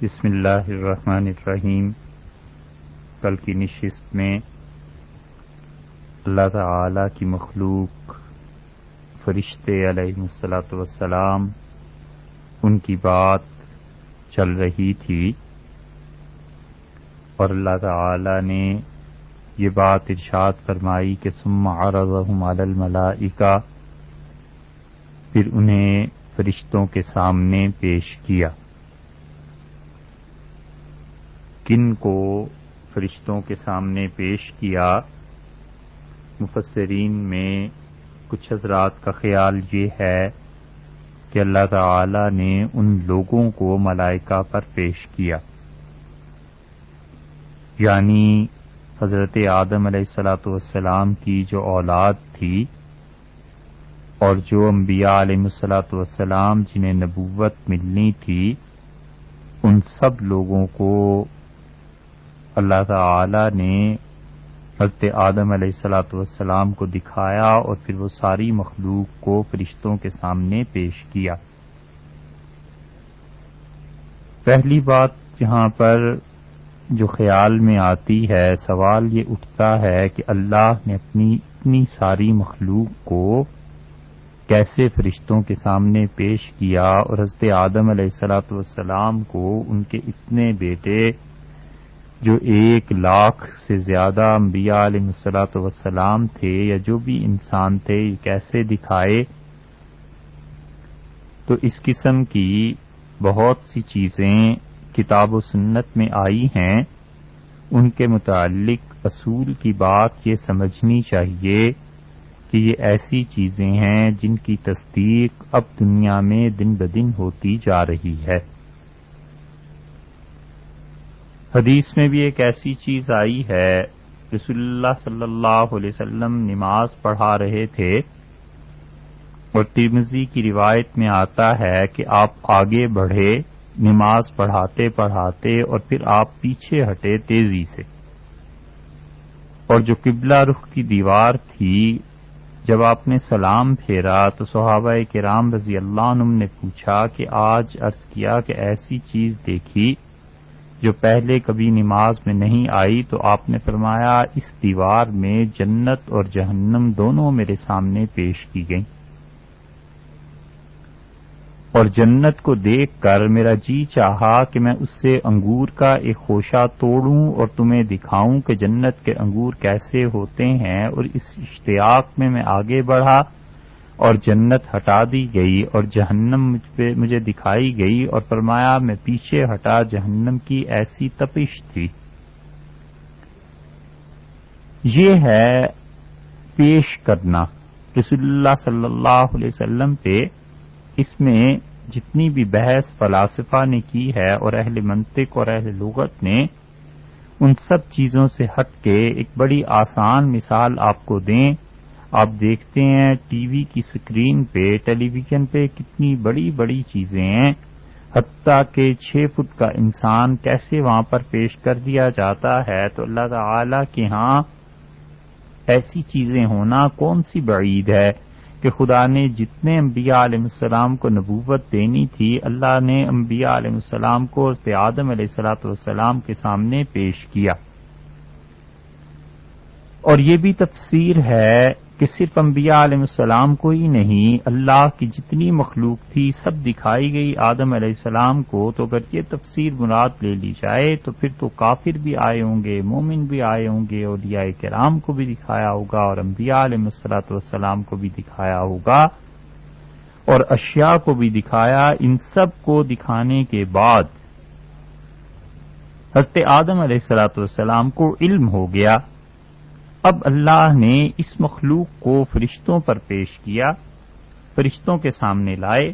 بسم اللہ الرحمن الرحیم۔ کل کی نشست میں اللہ تعالی کی مخلوق فرشتے علیہ الصلاۃ والسلام ان کی بات چل رہی تھی اور اللہ تعالی نے یہ بات ارشاد فرمائی کہ ثم عرضهم علی الملائکہ، پھر انہیں فرشتوں کے سامنے پیش کیا۔ کن کو فرشتوں کے سامنے پیش کیا؟ مفسرین میں کچھ حضرات کا خیال یہ ہے کہ اللہ تعالی نے ان لوگوں کو ملائکہ پر پیش کیا، یعنی حضرت آدم علیہ الصلاۃ والسلام کی جو اولاد تھی اور جو انبیاء علیہ الصلاۃ والسلام جنہیں نبوت ملنی تھی، ان سب لوگوں کو اللہ تعالی نے حضرت آدم علیہ الصلاۃ والسلام کو دکھایا اور پھر وہ ساری مخلوق کو فرشتوں کے سامنے پیش کیا۔ پہلی بات یہاں پر جو خیال میں آتی ہے، سوال یہ اٹھتا ہے کہ اللہ نے اپنی اتنی ساری مخلوق کو کیسے فرشتوں کے سامنے پیش کیا، اور حضرت آدم علیہ الصلاۃ والسلام کو ان کے اتنے بیٹے جو 1,00,000 سے زیادہ انبیاء علیہ الصلاۃ والسلام تھے یا جو بھی انسان تھے، یہ کیسے دکھائے؟ تو اس قسم کی بہت سی چیزیں کتاب و سنت میں آئی ہیں، ان کے متعلق اصول کی بات یہ سمجھنی چاہیے کہ یہ ایسی چیزیں ہیں جن کی تصدیق اب دنیا میں دن بدن ہوتی جا رہی ہے۔ حدیث میں بھی ایک ایسی چیز آئی ہے، رسول اللہ صلی اللہ علیہ وسلم نماز پڑھا رہے تھے اور ترمذی کی روایت میں آتا ہے کہ آپ آگے بڑھے نماز پڑھاتے پڑھاتے اور پھر آپ پیچھے ہٹے تیزی سے، اور جو قبلہ رخ کی دیوار تھی، جب آپ نے سلام پھیرا تو صحابہ کرام رضی اللہ عنہم نے پوچھا کہ آج عرض کیا کہ ایسی چیز دیکھی جو پہلے کبھی نماز میں نہیں آئی، تو آپ نے فرمایا اس دیوار میں جنت اور جہنم دونوں میرے سامنے پیش کی گئیں، اور جنت کو دیکھ کر میرا جی چاہا کہ میں اس سے انگور کا ایک خوشہ توڑوں اور تمہیں دکھاؤں کہ جنت کے انگور کیسے ہوتے ہیں، اور اس اشتیاق میں آگے بڑھا اور جنت ہٹا دی گئی اور جہنم مجھے دکھائی گئی، اور فرمایا میں پیچھے ہٹا، جہنم کی ایسی تپش تھی۔ یہ ہے پیش کرنا رسول اللہ صلی اللہ علیہ وسلم پہ۔ اس میں جتنی بھی بحث فلاسفہ نے کی ہے اور اہل منطق اور اہل لغت نے، ان سب چیزوں سے ہٹ کے ایک بڑی آسان مثال آپ کو دیں۔ آپ دیکھتے ہیں ٹی وی کی سکرین پہ، ٹیلی ویژن پہ کتنی بڑی بڑی چیزیں ہیں، حتیٰ کہ 6 فٹ کا انسان کیسے وہاں پر پیش کر دیا جاتا ہے۔ تو اللہ تعالی کے ہاں ایسی چیزیں ہونا کون سی بعید ہے کہ خدا نے جتنے انبیاء علیہ السلام کو نبوت دینی تھی، اللہ نے انبیاء علیہ السلام کو حضرت آدم علیہ الصلاۃ والسلام کے سامنے پیش کیا۔ اور یہ بھی تفسیر ہے کہ صرف انبیاء علیہ السلام کو ہی نہیں، اللہ کی جتنی مخلوق تھی سب دکھائی گئی آدم علیہ السلام کو۔ تو اگر یہ تفسیر مراد لے لی جائے تو پھر تو کافر بھی آئے ہوں گے، مومن بھی آئے ہوں گے، اولیاء کرام کو بھی دکھایا ہوگا اور انبیاء علیہ الصلاۃ والسلام کو بھی دکھایا ہوگا اور اشیاء کو بھی دکھایا۔ ان سب کو دکھانے کے بعد حضرت آدم علیہ الصلاۃ والسلام کو علم ہو گیا۔ اب اللہ نے اس مخلوق کو فرشتوں پر پیش کیا، فرشتوں کے سامنے لائے۔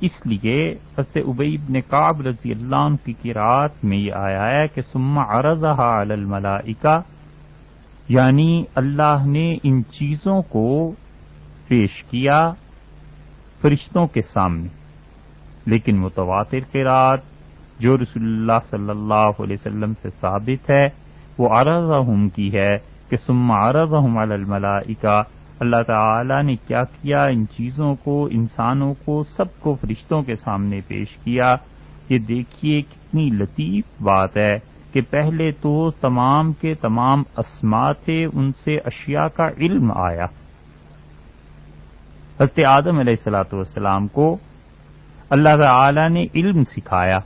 اس لیے حضرت ابی بن کعب رضی اللہ عنہ کی قرات میں یہ آیا ہے کہ ثم عرضها علی الملائکہ، یعنی اللہ نے ان چیزوں کو پیش کیا فرشتوں کے سامنے۔ لیکن متواتر قرات جو رسول اللہ صلی اللہ علیہ وسلم سے ثابت ہے وہ عرضهم کی ہے کہ ثم عرضهم علی الملائکہ، اللہ تعالی نے کیا ان چیزوں کو، انسانوں کو، سب کو فرشتوں کے سامنے پیش کیا۔ یہ دیکھیے کتنی لطیف بات ہے کہ پہلے تو تمام کے تمام اسما تھے، ان سے اشیاء کا علم آیا. حضرت آدم علیہ الصلوۃ والسلام کو اللہ تعالی نے علم سکھایا،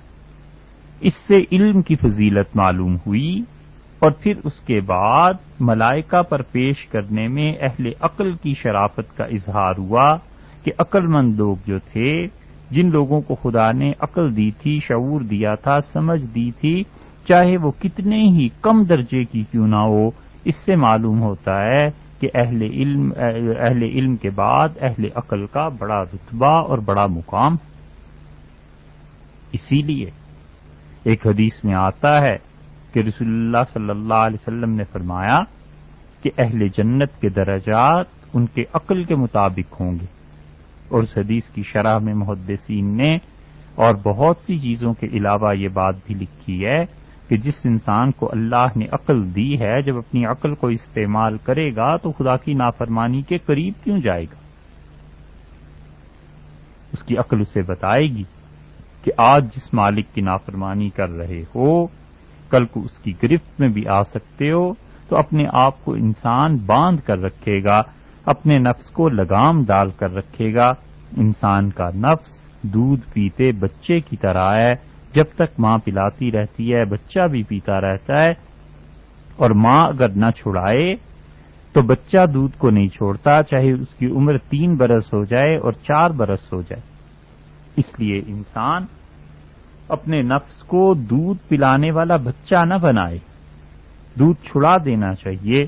اس سے علم کی فضیلت معلوم ہوئی، اور پھر اس کے بعد ملائکہ پر پیش کرنے میں اہل عقل کی شرافت کا اظہار ہوا کہ عقل مند لوگ جو تھے، جن لوگوں کو خدا نے عقل دی تھی، شعور دیا تھا، سمجھ دی تھی، چاہے وہ کتنے ہی کم درجے کی کیوں نہ ہو، اس سے معلوم ہوتا ہے کہ اہل علم کے بعد اہل عقل کا بڑا رتبہ اور بڑا مقام. اسی لیے ایک حدیث میں آتا ہے کہ رسول اللہ صلی اللہ علیہ وسلم نے فرمایا کہ اہل جنت کے درجات ان کے عقل کے مطابق ہوں گے. اور اس حدیث کی شرح میں محدثین نے اور بہت سی چیزوں کے علاوہ یہ بات بھی لکھی ہے کہ جس انسان کو اللہ نے عقل دی ہے، جب اپنی عقل کو استعمال کرے گا تو خدا کی نافرمانی کے قریب کیوں جائے گا؟ اس کی عقل اسے بتائے گی کہ آج جس مالک کی نافرمانی کر رہے ہو، کل کو اس کی گرفت میں بھی آ سکتے ہو، تو اپنے آپ کو انسان باندھ کر رکھے گا، اپنے نفس کو لگام ڈال کر رکھے گا. انسان کا نفس دودھ پیتے بچے کی طرح ہے، جب تک ماں پلاتی رہتی ہے بچہ بھی پیتا رہتا ہے، اور ماں اگر نہ چھڑائے تو بچہ دودھ کو نہیں چھوڑتا، چاہے اس کی عمر 3 برس ہو جائے اور 4 برس ہو جائے. اس لیے انسان اپنے نفس کو دودھ پلانے والا بچہ نہ بنائے، دودھ چھڑا دینا چاہیے،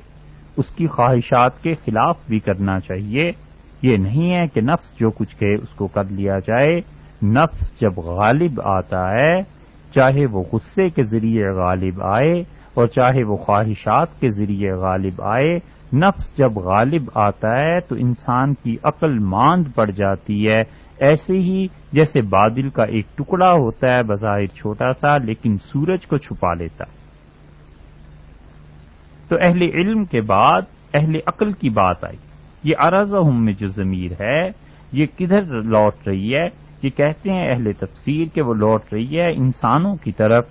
اس کی خواہشات کے خلاف بھی کرنا چاہیے. یہ نہیں ہے کہ نفس جو کچھ کہے اس کو کر لیا جائے. نفس جب غالب آتا ہے، چاہے وہ غصے کے ذریعے غالب آئے اور چاہے وہ خواہشات کے ذریعے غالب آئے، نفس جب غالب آتا ہے تو انسان کی عقل ماند پڑ جاتی ہے. ایسے ہی جیسے بادل کا ایک ٹکڑا ہوتا ہے بظاہر چھوٹا سا، لیکن سورج کو چھپا لیتا ہے. تو اہل علم کے بعد اہل عقل کی بات آئی. یہ ارزہم میں جو ضمیر ہے یہ کدھر لوٹ رہی ہے؟ یہ کہتے ہیں اہل تفسیر کہ وہ لوٹ رہی ہے انسانوں کی طرف،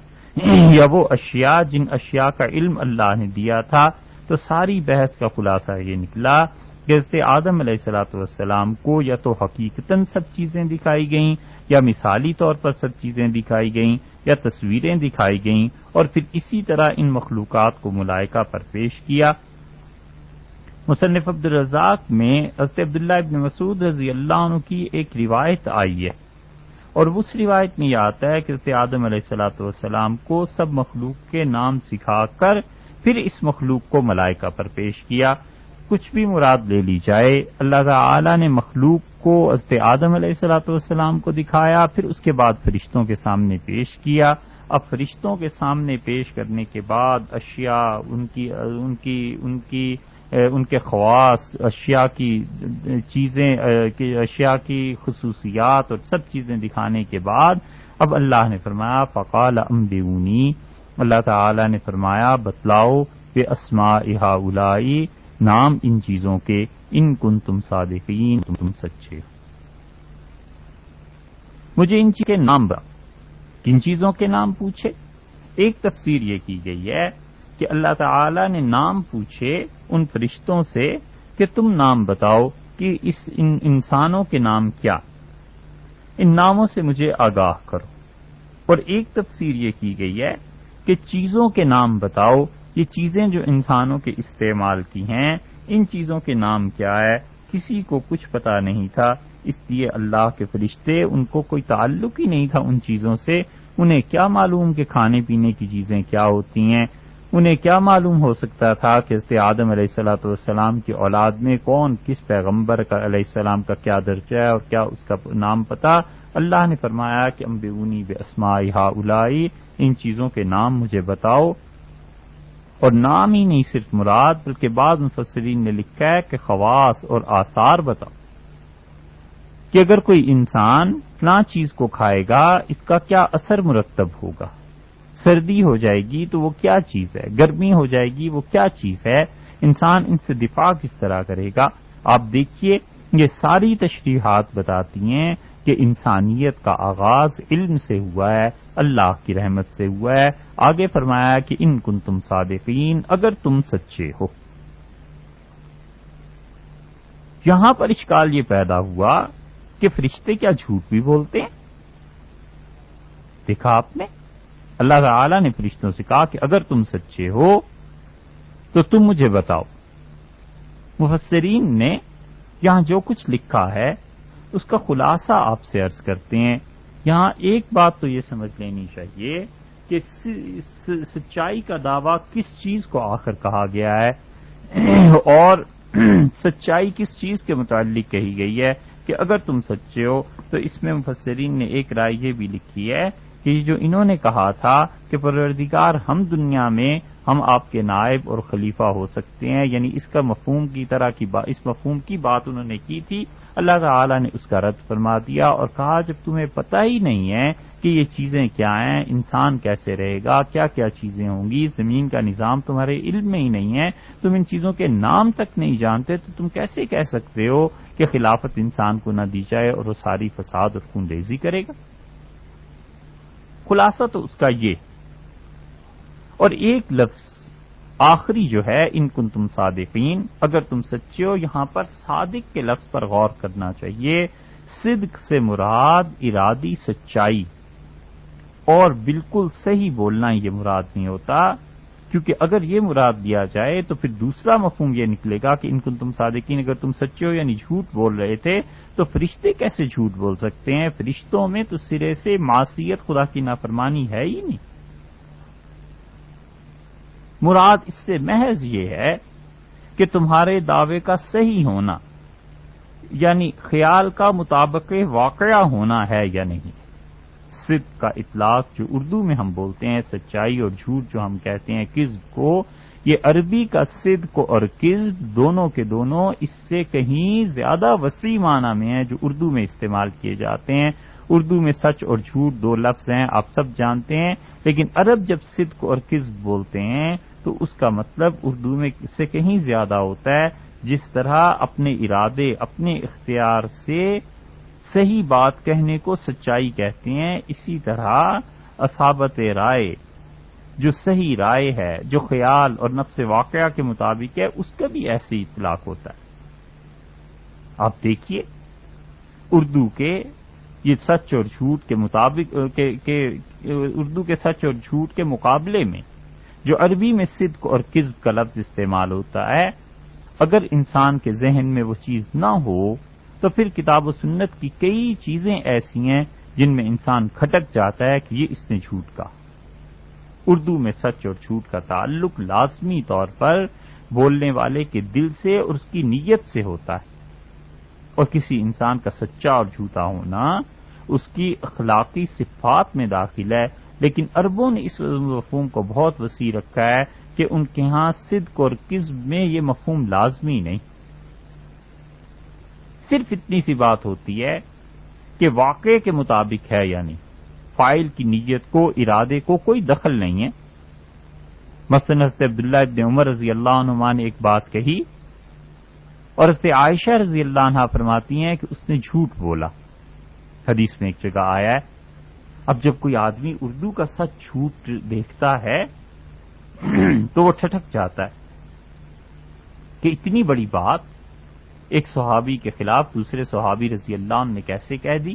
یا وہ اشیاء جن اشیاء کا علم اللہ نے دیا تھا. تو ساری بحث کا خلاصہ یہ نکلا کہ حضرت آدم علیہ الصلوۃ والسلام کو یا تو حقیقتاً سب چیزیں دکھائی گئیں، یا مثالی طور پر سب چیزیں دکھائی گئیں، یا تصویریں دکھائی گئیں، اور پھر اسی طرح ان مخلوقات کو ملائکہ پر پیش کیا. مصنف عبد الرزاق میں حضرت عبداللہ ابن مسعود رضی اللہ عنہ کی ایک روایت آئی ہے، اور اس روایت میں یہ آتا ہے کہ حضرت آدم علیہ الصلوۃ والسلام کو سب مخلوق کے نام سکھا کر پھر اس مخلوق کو ملائکہ پر پیش کیا. کچھ بھی مراد لے لی جائے، اللہ تعالی نے مخلوق کو حضرت آدم علیہ الصلوۃ والسلام کو دکھایا، پھر اس کے بعد فرشتوں کے سامنے پیش کیا. اب فرشتوں کے سامنے پیش کرنے کے بعد اشیاء ان کے خواص، اشیاء کی چیزیں، اشیاء کی خصوصیات اور سب چیزیں دکھانے کے بعد اب اللہ نے فرمایا فقال انبئونی، اللہ تعالی نے فرمایا بتلاؤ باسماء ہؤلاء، نام ان چیزوں کے، ان کنتم صادقین، تم سچے ہو. مجھے ان چیزوں کے نام بتا. کن چیزوں کے نام پوچھے؟ ایک تفسیر یہ کی گئی ہے کہ اللہ تعالی نے نام پوچھے ان فرشتوں سے کہ تم نام بتاؤ کہ ان انسانوں کے نام کیا، ان ناموں سے مجھے آگاہ کرو. اور ایک تفسیر یہ کی گئی ہے کہ چیزوں کے نام بتاؤ، یہ چیزیں جو انسانوں کے استعمال کی ہیں ان چیزوں کے نام کیا ہے. کسی کو کچھ پتا نہیں تھا، اس لیے اللہ کے فرشتے، ان کو کوئی تعلق ہی نہیں تھا ان چیزوں سے. انہیں کیا معلوم کہ کھانے پینے کی چیزیں کیا ہوتی ہیں؟ انہیں کیا معلوم ہو سکتا تھا کہ حضرت آدم علیہ الصلوۃ والسلام کی اولاد میں کون کس پیغمبر کا علیہ السلام کا کیا درجہ ہے اور کیا اس کا نام پتا. اللہ نے فرمایا کہ انبئونی باسماء ہؤلاء، ان چیزوں کے نام مجھے بتاؤ. اور نام ہی نہیں صرف مراد، بلکہ بعض مفسرین نے لکھا ہے کہ خواص اور آثار بتاؤ، کہ اگر کوئی انسان فلاں چیز کو کھائے گا اس کا کیا اثر مرتب ہوگا. سردی ہو جائے گی تو وہ کیا چیز ہے، گرمی ہو جائے گی وہ کیا چیز ہے، انسان ان سے دفاع کس طرح کرے گا. آپ دیکھیے یہ ساری تشریحات بتاتی ہیں کہ کہ انسانیت کا آغاز علم سے ہوا ہے، اللہ کی رحمت سے ہوا ہے۔ آگے فرمایا کہ ان کنتم صادقین، اگر تم سچے ہو۔ یہاں پر اشکال یہ پیدا ہوا کہ فرشتے کیا جھوٹ بھی بولتے ہیں؟ دیکھا آپ نے، اللہ تعالی نے فرشتوں سے کہا کہ اگر تم سچے ہو تو تم مجھے بتاؤ۔ مفسرین نے یہاں جو کچھ لکھا ہے اس کا خلاصہ آپ سے عرض کرتے ہیں۔ یہاں ایک بات تو یہ سمجھ لینی چاہیے کہ سچائی کا دعویٰ کس چیز کو آخر کہا گیا ہے اور سچائی کس چیز کے متعلق کہی گئی ہے کہ اگر تم سچے ہو۔ تو اس میں مفسرین نے ایک رائے یہ بھی لکھی ہے کہ جو انہوں نے کہا تھا کہ پروردگار ہم دنیا میں ہم آپ کے نائب اور خلیفہ ہو سکتے ہیں، یعنی اس کا مفہوم کی طرح کی اس مفہوم کی بات انہوں نے کی تھی، اللہ تعالی نے اس کا رد فرما دیا اور کہا جب تمہیں پتہ ہی نہیں ہے کہ یہ چیزیں کیا ہیں، انسان کیسے رہے گا، کیا کیا چیزیں ہوں گی، زمین کا نظام تمہارے علم میں ہی نہیں ہے، تم ان چیزوں کے نام تک نہیں جانتے، تو تم کیسے کہہ سکتے ہو کہ خلافت انسان کو نہ دی جائے اور وہ ساری فساد اور خون ریزی کرے گا؟ خلاصہ تو اس کا یہ، اور ایک لفظ آخری جو ہے ان کنتم صادقین، اگر تم سچے ہو، یہاں پر صادق کے لفظ پر غور کرنا چاہیے۔ صدق سے مراد ارادی سچائی اور بالکل صحیح بولنا یہ مراد نہیں ہوتا، کیونکہ اگر یہ مراد دیا جائے تو پھر دوسرا مفہوم یہ نکلے گا کہ ان کنتم صادقین، اگر تم سچے ہو یعنی جھوٹ بول رہے تھے، تو فرشتے کیسے جھوٹ بول سکتے ہیں؟ فرشتوں میں تو سرے سے معصیت، خدا کی نافرمانی ہے ہی نہیں۔ مراد اس سے محض یہ ہے کہ تمہارے دعوے کا صحیح ہونا، یعنی خیال کا مطابق واقعہ ہونا ہے یا نہیں۔ صدق کا اطلاق جو اردو میں ہم بولتے ہیں، سچائی اور جھوٹ جو ہم کہتے ہیں کذب کو، یہ عربی کا صدق اور کذب دونوں کے دونوں اس سے کہیں زیادہ وسیع معنی میں ہیں جو اردو میں استعمال کیے جاتے ہیں۔ اردو میں سچ اور جھوٹ دو لفظ ہیں، آپ سب جانتے ہیں، لیکن عرب جب صدق اور کذب بولتے ہیں تو اس کا مطلب اردو میں اس سے کہیں زیادہ ہوتا ہے۔ جس طرح اپنے ارادے، اپنے اختیار سے صحیح بات کہنے کو سچائی کہتے ہیں، اسی طرح اصابت رائے، جو صحیح رائے ہے، جو خیال اور نفس واقعہ کے مطابق ہے، اس کا بھی ایسے ہی اطلاق ہوتا ہے۔ آپ دیکھیے اردو کے یہ سچ اور جھوٹ کے مطابق اردو کے سچ اور جھوٹ کے مقابلے میں جو عربی میں صدق اور کذب کا لفظ استعمال ہوتا ہے، اگر انسان کے ذہن میں وہ چیز نہ ہو تو پھر کتاب و سنت کی کئی چیزیں ایسی ہیں جن میں انسان کھٹک جاتا ہے کہ یہ اس نے جھوٹ کہا۔ اردو میں سچ اور جھوٹ کا تعلق لازمی طور پر بولنے والے کے دل سے اور اس کی نیت سے ہوتا ہے، اور کسی انسان کا سچا اور جھوٹا ہونا اس کی اخلاقی صفات میں داخل ہے، لیکن عربوں نے اس مفہوم کو بہت وسیع رکھا ہے کہ ان کے ہاں صدق اور کذب میں یہ مفہوم لازمی نہیں، صرف اتنی سی بات ہوتی ہے کہ واقعے کے مطابق ہے یا نہیں، فاعل کی نیت کو، ارادے کو کوئی دخل نہیں ہے۔ مثلا حضرت عبداللہ ابن عمر رضی اللہ عنہما نے ایک بات کہی اور حضرت عائشہ رضی اللہ عنہا فرماتی ہیں کہ اس نے جھوٹ بولا، حدیث میں ایک جگہ آیا ہے۔ اب جب کوئی آدمی اردو کا سچ جھوٹ دیکھتا ہے تو وہ ٹھٹک جاتا ہے کہ اتنی بڑی بات ایک صحابی کے خلاف دوسرے صحابی رضی اللہ عنہ نے کیسے کہہ دی،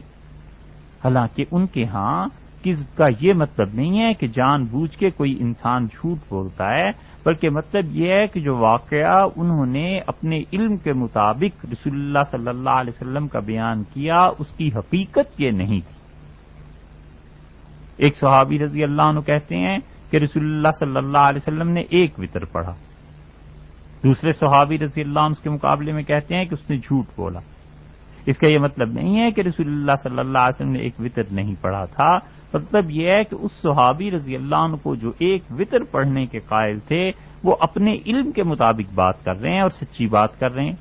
حالانکہ ان کے ہاں کذب کا یہ مطلب نہیں ہے کہ جان بوجھ کے کوئی انسان جھوٹ بولتا ہے، بلکہ مطلب یہ ہے کہ جو واقعہ انہوں نے اپنے علم کے مطابق رسول اللہ صلی اللہ علیہ وسلم کا بیان کیا اس کی حقیقت یہ نہیں تھی۔ ایک صحابی رضی اللہ عنہ کہتے ہیں کہ رسول اللہ صلی اللہ علیہ وسلم نے ایک وتر پڑھا، دوسرے صحابی رضی اللہ عنہ اس کے مقابلے میں کہتے ہیں کہ اس نے جھوٹ بولا۔ اس کا یہ مطلب نہیں ہے کہ رسول اللہ صلی اللہ علیہ وسلم نے ایک وتر نہیں پڑھا تھا، مطلب یہ ہے کہ اس صحابی رضی اللہ عنہ کو جو ایک وتر پڑھنے کے قائل تھے وہ اپنے علم کے مطابق بات کر رہے ہیں اور سچی بات کر رہے ہیں۔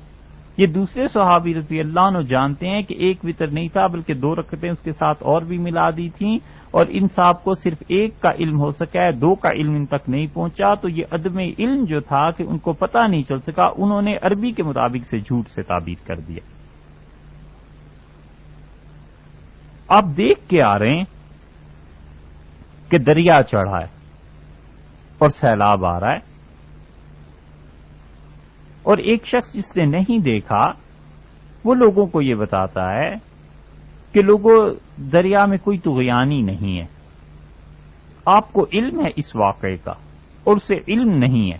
یہ دوسرے صحابی رضی اللہ عنہ جانتے ہیں کہ ایک وتر نہیں تھا بلکہ 2 رکعتیں اس کے ساتھ اور بھی ملا دی تھیں، اور ان صاحب کو صرف ایک کا علم ہو سکا ہے، 2 کا علم ان تک نہیں پہنچا، تو یہ عدم علم جو تھا کہ ان کو پتہ نہیں چل سکا، انہوں نے عربی کے مطابق سے جھوٹ سے تعبیر کر دیا۔ آپ دیکھ کے آ رہے ہیں کہ دریا چڑھا ہے اور سیلاب آ رہا ہے، اور ایک شخص جس نے نہیں دیکھا وہ لوگوں کو یہ بتاتا ہے کہ لوگوں دریا میں کوئی طغیانی نہیں ہے، آپ کو علم ہے اس واقعے کا اور اسے علم نہیں ہے۔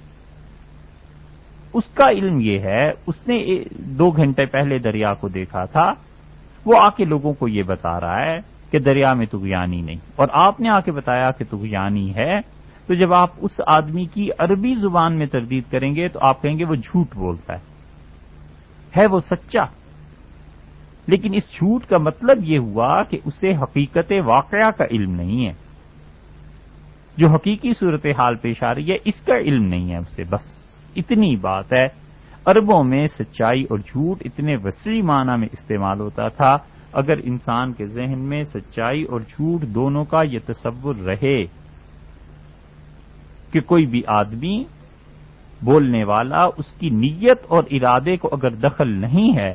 اس کا علم یہ ہے، اس نے 2 گھنٹے پہلے دریا کو دیکھا تھا، وہ آ کے لوگوں کو یہ بتا رہا ہے کہ دریا میں طغیانی نہیں، اور آپ نے آ کے بتایا کہ طغیانی ہے، تو جب آپ اس آدمی کی عربی زبان میں تردید کریں گے تو آپ کہیں گے وہ جھوٹ بولتا ہے وہ سچا، لیکن اس جھوٹ کا مطلب یہ ہوا کہ اسے حقیقت واقعہ کا علم نہیں ہے، جو حقیقی صورتحال پیش آ رہی ہے اس کا علم نہیں ہے اسے، بس اتنی بات ہے۔ عربوں میں سچائی اور جھوٹ اتنے وسیع معنی میں استعمال ہوتا تھا، اگر انسان کے ذہن میں سچائی اور جھوٹ دونوں کا یہ تصور رہے کہ کوئی بھی آدمی بولنے والا اس کی نیت اور ارادے کو اگر دخل نہیں ہے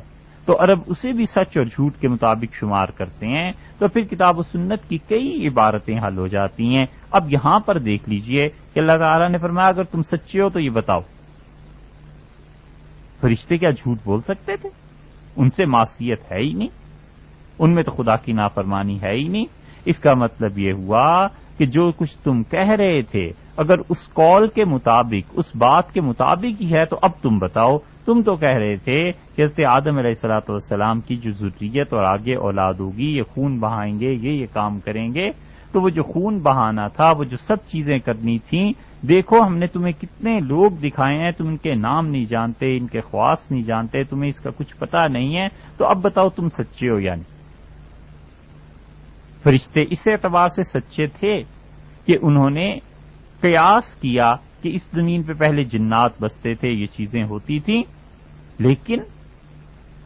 تو عرب اسے بھی سچ اور جھوٹ کے مطابق شمار کرتے ہیں، تو پھر کتاب و سنت کی کئی عبارتیں حل ہو جاتی ہیں۔ اب یہاں پر دیکھ لیجئے کہ اللہ تعالیٰ نے فرمایا اگر تم سچے ہو تو یہ بتاؤ، فرشتے کیا جھوٹ بول سکتے تھے؟ ان سے معصیت ہے ہی نہیں، ان میں تو خدا کی نافرمانی ہے ہی نہیں۔ اس کا مطلب یہ ہوا کہ جو کچھ تم کہہ رہے تھے اگر اس قول کے مطابق، اس بات کے مطابق ہی ہے تو اب تم بتاؤ۔ تم تو کہہ رہے تھے کہ حضرت آدم علیہ الصلوۃ والسلام کی جو ذریت اور آگے اولاد ہوگی یہ خون بہائیں گے، یہ کام کریں گے، تو وہ جو خون بہانا تھا، وہ جو سب چیزیں کرنی تھیں، دیکھو ہم نے تمہیں کتنے لوگ دکھائے ہیں، تم ان کے نام نہیں جانتے، ان کے خواص نہیں جانتے، تمہیں اس کا کچھ پتہ نہیں ہے، تو اب بتاؤ تم سچے ہو یا نہیں۔ فرشتے اس اعتبار سے سچے تھے کہ انہوں نے قیاس کیا کہ اس زمین پہ پہلے جنات بستے تھے، یہ چیزیں ہوتی تھیں، لیکن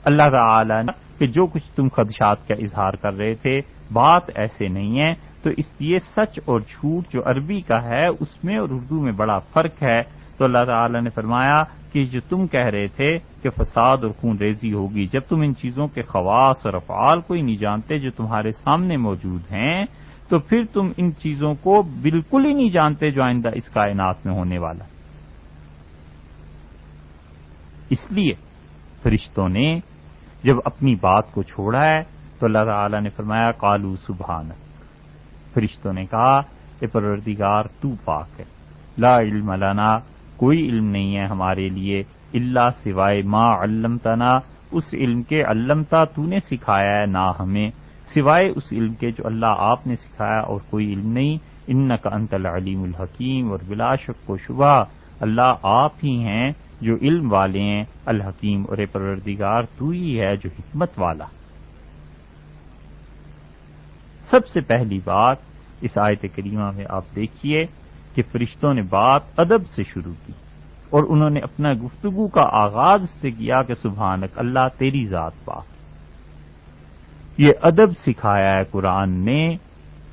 اللہ تعالی نے کہ جو کچھ تم خدشات کا اظہار کر رہے تھے بات ایسے نہیں ہے، تو اس لیے سچ اور جھوٹ جو عربی کا ہے اس میں اور اردو میں بڑا فرق ہے۔ تو اللہ تعالی نے فرمایا کہ جو تم کہہ رہے تھے کہ فساد اور خون ریزی ہوگی، جب تم ان چیزوں کے خواص اور افعال کو ہی نہیں جانتے جو تمہارے سامنے موجود ہیں، تو پھر تم ان چیزوں کو بالکل ہی نہیں جانتے جو آئندہ اس کائنات میں ہونے والا۔ اس لیے فرشتوں نے جب اپنی بات کو چھوڑا ہے تو اللہ تعالی نے فرمایا قالوا سبحانک، فرشتوں نے کہا اے پروردگار تو پاک ہے، لا علم لنا، کوئی علم نہیں ہے ہمارے لیے، الا سوائے ما علمتنا، اس علم کے علمتا تو نے سکھایا ہے نہ ہمیں، سوائے اس علم کے جو اللہ آپ نے سکھایا اور کوئی علم نہیں، انک انت العلیم الحکیم، اور بلا شک و شبہ اللہ آپ ہی ہیں جو علم والے ہیں، الحکیم، اور اے پروردگار تو ہی ہے جو حکمت والا۔ سب سے پہلی بات اس آیت کریمہ میں آپ دیکھیے کہ فرشتوں نے بات ادب سے شروع کی، اور انہوں نے اپنا گفتگو کا آغاز سے کیا کہ سبحانک، اللہ تیری ذات پاک۔ یہ ادب سکھایا ہے قرآن نے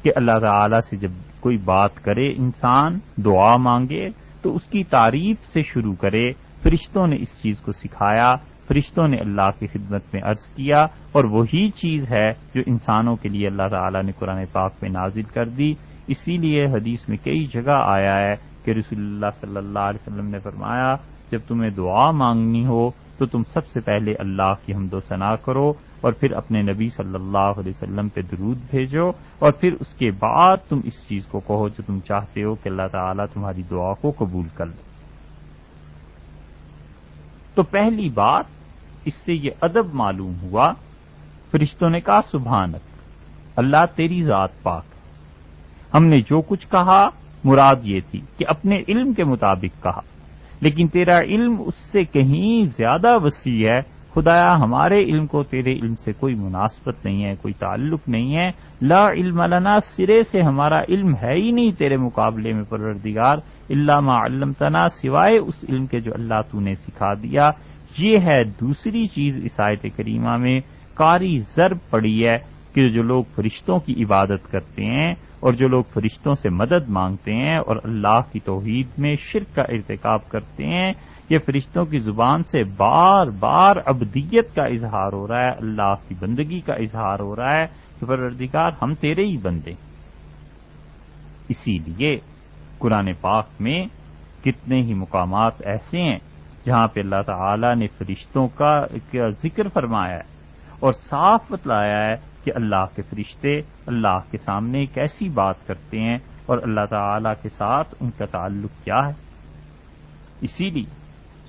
کہ اللہ تعالی سے جب کوئی بات کرے انسان، دعا مانگے تو اس کی تعریف سے شروع کرے۔ فرشتوں نے اس چیز کو سکھایا، فرشتوں نے اللہ کی خدمت میں عرض کیا، اور وہی چیز ہے جو انسانوں کے لیے اللہ تعالی نے قرآن پاک میں نازل کر دی۔ اسی لیے حدیث میں کئی جگہ آیا ہے کہ رسول اللہ صلی اللہ علیہ وسلم نے فرمایا جب تمہیں دعا مانگنی ہو تو تم سب سے پہلے اللہ کی حمد و ثنا کرو، اور پھر اپنے نبی صلی اللہ علیہ وسلم پہ درود بھیجو، اور پھر اس کے بعد تم اس چیز کو کہو جو تم چاہتے ہو کہ اللہ تعالیٰ تمہاری دعا کو قبول کر لے۔ تو پہلی بات اس سے یہ ادب معلوم ہوا، فرشتوں نے کہا سبحانک، اللہ تیری ذات پاک۔ ہم نے جو کچھ کہا مراد یہ تھی کہ اپنے علم کے مطابق کہا، لیکن تیرا علم اس سے کہیں زیادہ وسیع ہے، خدایا ہمارے علم کو تیرے علم سے کوئی مناسبت نہیں ہے، کوئی تعلق نہیں ہے، لا علم لنا، سرے سے ہمارا علم ہے ہی نہیں تیرے مقابلے میں پروردگار، الا ما علمتنا، سوائے اس علم کے جو اللہ تو نے سکھا دیا۔ یہ ہے دوسری چیز اس آیت کریمہ میں قاری ضرب پڑی ہے کہ جو لوگ فرشتوں کی عبادت کرتے ہیں اور جو لوگ فرشتوں سے مدد مانگتے ہیں اور اللہ کی توحید میں شرک کا ارتکاب کرتے ہیں، یہ فرشتوں کی زبان سے بار بار عبدیت کا اظہار ہو رہا ہے، اللہ کی بندگی کا اظہار ہو رہا ہے کہ پروردگار ہم تیرے ہی بندے۔ اسی لیے قرآن پاک میں کتنے ہی مقامات ایسے ہیں جہاں پہ اللہ تعالی نے فرشتوں کا ذکر فرمایا ہے اور صاف بتلایا ہے کہ اللہ کے فرشتے اللہ کے سامنے کیسی بات کرتے ہیں اور اللہ تعالی کے ساتھ ان کا تعلق کیا ہے۔ اسی لیے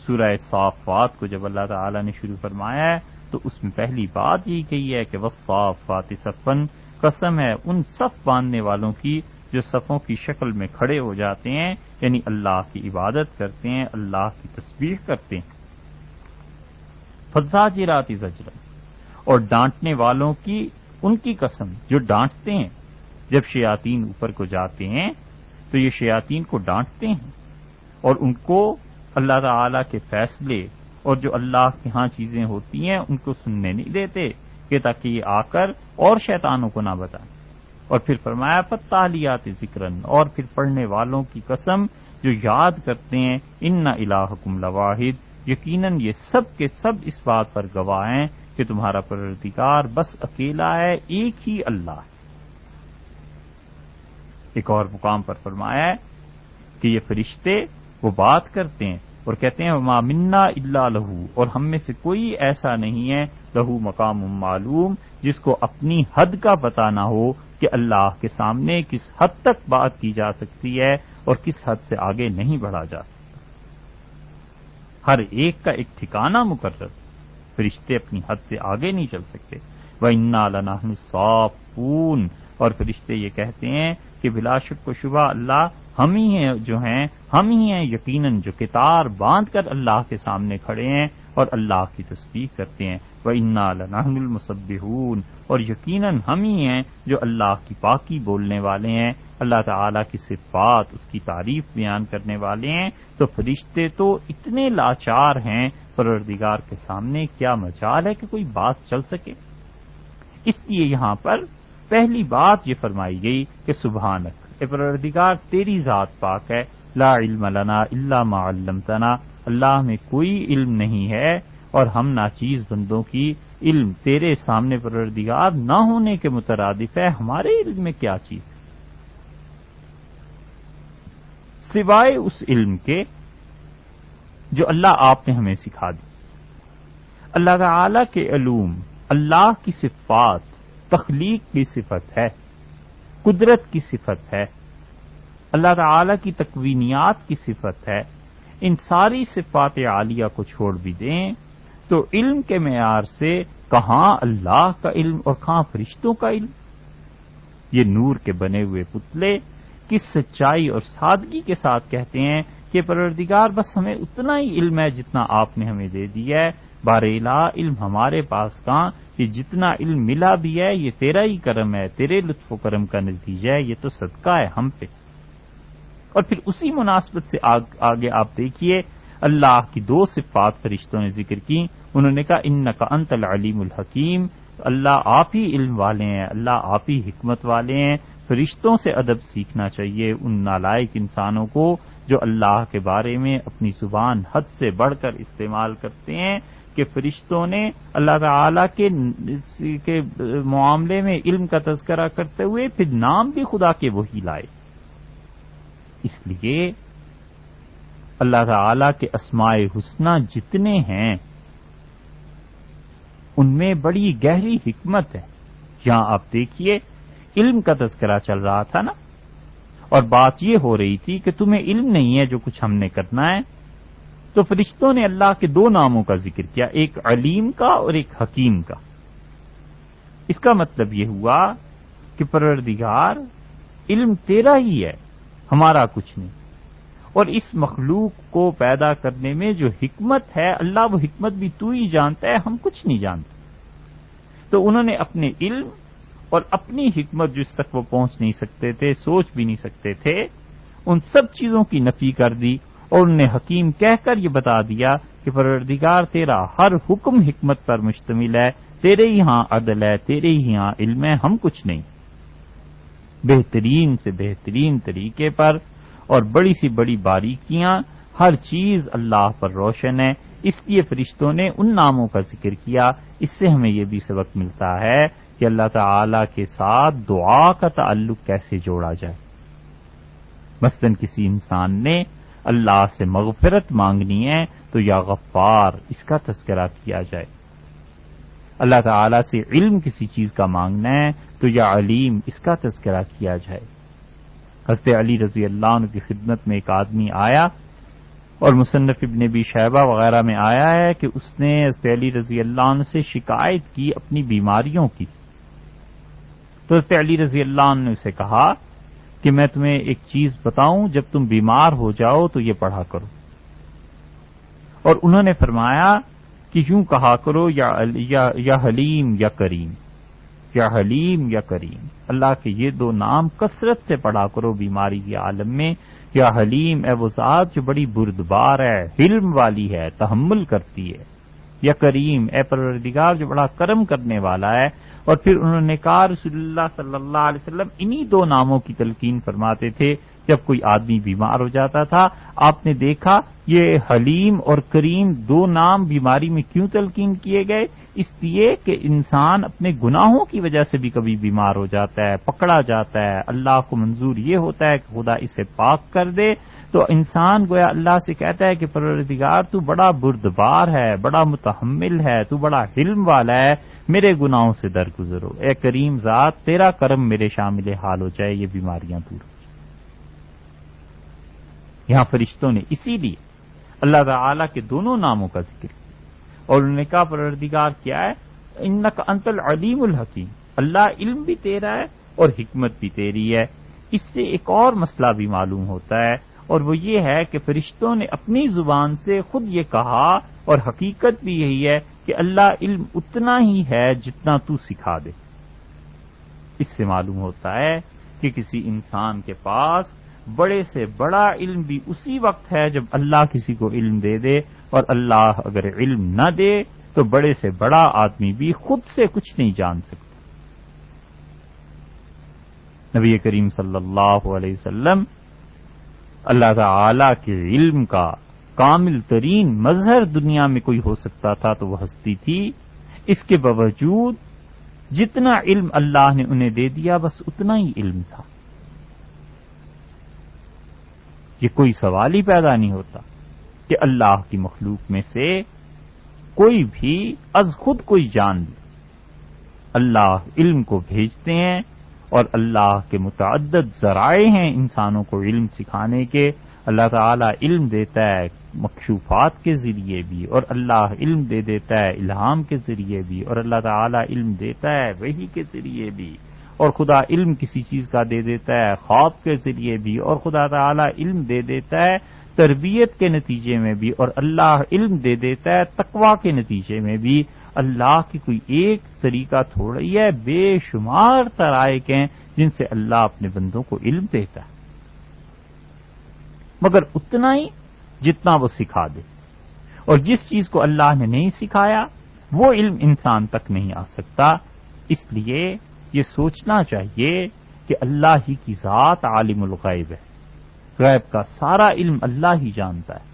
سورہ صافات کو جب اللہ تعالی نے شروع فرمایا ہے تو اس میں پہلی بات یہی کہی ہے کہ والصافات صفاً، قسم ہے ان صف باندھنے والوں کی جو صفوں کی شکل میں کھڑے ہو جاتے ہیں، یعنی اللہ کی عبادت کرتے ہیں، اللہ کی تسبیح کرتے ہیں۔ فالزاجرات زجرا، اور ڈانٹنے والوں کی ان کی قسم جو ڈانٹتے ہیں۔ جب شیاطین اوپر کو جاتے ہیں تو یہ شیاطین کو ڈانٹتے ہیں اور ان کو اللہ تعالی کے فیصلے اور جو اللہ کے ہاں چیزیں ہوتی ہیں ان کو سننے نہیں دیتے کہ تاکہ یہ آ کر اور شیطانوں کو نہ بتائیں۔ اور پھر فرمایا فالتالیات ذکرن، اور پھر پڑھنے والوں کی قسم جو یاد کرتے ہیں ان الہکم لواحد، یقیناً یہ سب کے سب اس بات پر گواہ ہیں کہ تمہارا پروردگار بس اکیلا ہے، ایک ہی اللہ ہے۔ ایک اور مقام پر فرمایا ہے کہ یہ فرشتے وہ بات کرتے ہیں اور کہتے ہیں وما منا الا لہو، اور ہم میں سے کوئی ایسا نہیں ہے لہو مقام معلوم جس کو اپنی حد کا پتہ نہ ہو کہ اللہ کے سامنے کس حد تک بات کی جا سکتی ہے اور کس حد سے آگے نہیں بڑھا جا سکتا۔ ہر ایک کا ایک ٹھکانہ مقرر، فرشتے اپنی حد سے آگے نہیں چل سکتے۔ وَإِنَّا لَنَحْنُ الصَّافُّونَ، اور فرشتے یہ کہتے ہیں کہ بلا شک و شبہ اللہ ہم ہی ہیں جو ہیں، ہم ہی ہیں یقیناً جو کتار باندھ کر اللہ کے سامنے کھڑے ہیں اور اللہ کی تسبیح کرتے ہیں۔ وَإِنَّا لَنَحْنُ الْمُسَبِّحُونَ، اور یقیناً ہم ہی ہیں جو اللہ کی پاکی بولنے والے ہیں، اللہ تعالیٰ کی صفات اس کی تعریف بیان کرنے والے ہیں۔ تو فرشتے تو اتنے لاچار ہیں پروردگار کے سامنے، کیا مجال ہے کہ کوئی بات چل سکے۔ اس لیے یہاں پر پہلی بات یہ فرمائی گئی کہ سبحانک، اے پروردگار تیری ذات پاک ہے، لا علم لنا الا ما علمتنا، اللہ میں کوئی علم نہیں ہے اور ہم ناچیز بندوں کی علم تیرے سامنے پروردگار نہ ہونے کے مترادف ہے، ہمارے علم میں کیا چیز ہے سوائے اس علم کے جو اللہ آپ نے ہمیں سکھا دی۔ اللہ تعالی کے علوم، اللہ کی صفات، تخلیق کی صفت ہے، قدرت کی صفت ہے، اللہ تعالی کی تکوینیات کی صفت ہے، ان ساری صفات عالیہ کو چھوڑ بھی دیں تو علم کے معیار سے کہاں اللہ کا علم اور کہاں فرشتوں کا علم۔ یہ نور کے بنے ہوئے پتلے کس سچائی اور سادگی کے ساتھ کہتے ہیں کہ پروردگار بس ہمیں اتنا ہی علم ہے جتنا آپ نے ہمیں دے دیا ہے، بارئلہ علم ہمارے پاس کہاں، یہ جتنا علم ملا بھی ہے یہ تیرا ہی کرم ہے، تیرے لطف و کرم کا نتیجہ ہے، یہ تو صدقہ ہے ہم پہ۔ اور پھر اسی مناسبت سے آگے آپ دیکھیے اللہ کی دو صفات فرشتوں نے ذکر کی، انہوں نے کہا انک انت العلیم الحکیم، اللہ آپ ہی علم والے ہیں، اللہ آپ ہی حکمت والے ہیں۔ فرشتوں سے ادب سیکھنا چاہیے ان نالائق انسانوں کو جو اللہ کے بارے میں اپنی زبان حد سے بڑھ کر استعمال کرتے ہیں کہ فرشتوں نے اللہ تعالی کے معاملے میں علم کا تذکرہ کرتے ہوئے پھر نام بھی خدا کے وہی لائے۔ اس لیے اللہ تعالی کے اسماء حسنی جتنے ہیں ان میں بڑی گہری حکمت ہے۔ یہاں آپ دیکھیے علم کا تذکرہ چل رہا تھا نا، اور بات یہ ہو رہی تھی کہ تمہیں علم نہیں ہے جو کچھ ہم نے کرنا ہے، تو فرشتوں نے اللہ کے دو ناموں کا ذکر کیا، ایک علیم کا اور ایک حکیم کا۔ اس کا مطلب یہ ہوا کہ پروردگار علم تیرا ہی ہے، ہمارا کچھ نہیں، اور اس مخلوق کو پیدا کرنے میں جو حکمت ہے اللہ وہ حکمت بھی تو ہی جانتا ہے، ہم کچھ نہیں جانتے۔ تو انہوں نے اپنے علم اور اپنی حکمت جس تک وہ پہنچ نہیں سکتے تھے، سوچ بھی نہیں سکتے تھے، ان سب چیزوں کی نفی کر دی اور انہوں نے حکیم کہہ کر یہ بتا دیا کہ پروردگار تیرا ہر حکم حکمت پر مشتمل ہے، تیرے ہی ہاں عدل ہے، تیرے ہی ہاں علم ہے، ہم کچھ نہیں۔ بہترین سے بہترین طریقے پر اور بڑی سی بڑی باریکیاں ہر چیز اللہ پر روشن ہے، اس لیے فرشتوں نے ان ناموں کا ذکر کیا۔ اس سے ہمیں یہ بھی سبق ملتا ہے کہ اللہ تعالی کے ساتھ دعا کا تعلق کیسے جوڑا جائے۔ مثلا کسی انسان نے اللہ سے مغفرت مانگنی ہے تو یا غفار اس کا تذکرہ کیا جائے۔ اللہ تعالی سے علم کسی چیز کا مانگنا ہے تو یا علیم اس کا تذکرہ کیا جائے۔ حضرت علی رضی اللہ عنہ کی خدمت میں ایک آدمی آیا اور مصنف ابن ابی شیبہ وغیرہ میں آیا ہے کہ اس نے حضرت علی رضی اللہ عنہ سے شکایت کی اپنی بیماریوں کی، تو حضرت علی رضی اللہ عنہ نے اسے کہا کہ میں تمہیں ایک چیز بتاؤں، جب تم بیمار ہو جاؤ تو یہ پڑھا کرو، اور انہوں نے فرمایا کہ یوں کہا کرو یا حلیم یا کریم، یا حلیم یا کریم، اللہ کے یہ دو نام کثرت سے پڑھا کرو بیماری کے عالم میں۔ یا حلیم اے وہ ذات جو بڑی بردبار ہے، حلم والی ہے، تحمل کرتی ہے، یا کریم اے پروردگار جو بڑا کرم کرنے والا ہے۔ اور پھر انہوں نے کہا رسول اللہ صلی اللہ علیہ وسلم انہی دو ناموں کی تلقین فرماتے تھے جب کوئی آدمی بیمار ہو جاتا تھا۔ آپ نے دیکھا یہ حلیم اور کریم دو نام بیماری میں کیوں تلقین کیے گئے؟ اس لیے کہ انسان اپنے گناہوں کی وجہ سے بھی کبھی بیمار ہو جاتا ہے، پکڑا جاتا ہے، اللہ کو منظور یہ ہوتا ہے کہ خدا اسے پاک کر دے، تو انسان گویا اللہ سے کہتا ہے کہ پروردگار تو بڑا بردبار ہے، بڑا متحمل ہے، تو بڑا حلم والا ہے، میرے گناہوں سے درگزرو، اے کریم ذات تیرا کرم میرے شامل حال ہو جائے، یہ بیماریاں دور ہو جائیں۔ یہاں فرشتوں نے اسی لیے اللہ تعالی کے دونوں ناموں کا ذکر کیا اور انہوں نے کہا پروردگار کیا ہے؟ انک انت العلیم الحکیم، اللہ علم بھی تیرا ہے اور حکمت بھی تیری ہے۔ اس سے ایک اور مسئلہ بھی معلوم ہوتا ہے، اور وہ یہ ہے کہ فرشتوں نے اپنی زبان سے خود یہ کہا، اور حقیقت بھی یہی ہے کہ اللہ علم اتنا ہی ہے جتنا تو سکھا دے۔ اس سے معلوم ہوتا ہے کہ کسی انسان کے پاس بڑے سے بڑا علم بھی اسی وقت ہے جب اللہ کسی کو علم دے دے، اور اللہ اگر علم نہ دے تو بڑے سے بڑا آدمی بھی خود سے کچھ نہیں جان سکتا۔ نبی کریم صلی اللہ علیہ وسلم اللہ تعالی کے علم کا کامل ترین مظہر دنیا میں کوئی ہو سکتا تھا تو وہ ہستی تھی، اس کے باوجود جتنا علم اللہ نے انہیں دے دیا بس اتنا ہی علم تھا۔ یہ کوئی سوال ہی پیدا نہیں ہوتا کہ اللہ کی مخلوق میں سے کوئی بھی از خود کوئی جان لے۔ اللہ علم کو بھیجتے ہیں اور اللہ کے متعدد ذرائع ہیں انسانوں کو علم سکھانے کے۔ اللہ تعالیٰ علم دیتا ہے مکشوفات کے ذریعے بھی، اور اللہ علم دے دیتا ہے الہام کے ذریعے بھی، اور اللہ تعالیٰ علم دیتا ہے وحی کے ذریعے بھی، اور خدا علم کسی چیز کا دے دیتا ہے خواب کے ذریعے بھی، اور خدا تعالیٰ علم دے دیتا ہے تربیت کے نتیجے میں بھی، اور اللہ علم دے دیتا ہے تقوی کے نتیجے میں بھی۔ اللہ کی کوئی ایک طریقہ تھوڑی ہے، بے شمار طرائق ہیں جن سے اللہ اپنے بندوں کو علم دیتا ہے، مگر اتنا ہی جتنا وہ سکھا دے، اور جس چیز کو اللہ نے نہیں سکھایا وہ علم انسان تک نہیں آ سکتا۔ اس لیے یہ سوچنا چاہیے کہ اللہ ہی کی ذات عالم الغیب ہے، غیب کا سارا علم اللہ ہی جانتا ہے۔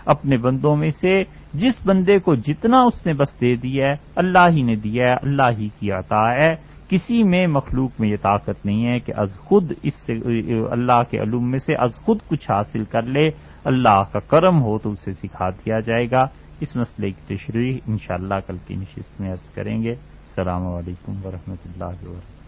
اپنے بندوں میں سے جس بندے کو جتنا اس نے بس دے دیا ہے اللہ ہی نے دیا ہے، اللہ ہی کی عطا ہے۔ کسی میں مخلوق میں یہ طاقت نہیں ہے کہ از خود اس سے اللہ کے علوم میں سے از خود کچھ حاصل کر لے۔ اللہ کا کرم ہو تو اسے سکھا دیا جائے گا۔ اس مسئلے کی تشریح انشاءاللہ کل کی نشست میں عرض کریں گے۔ السلام علیکم ورحمۃ اللہ وبرکاتہ۔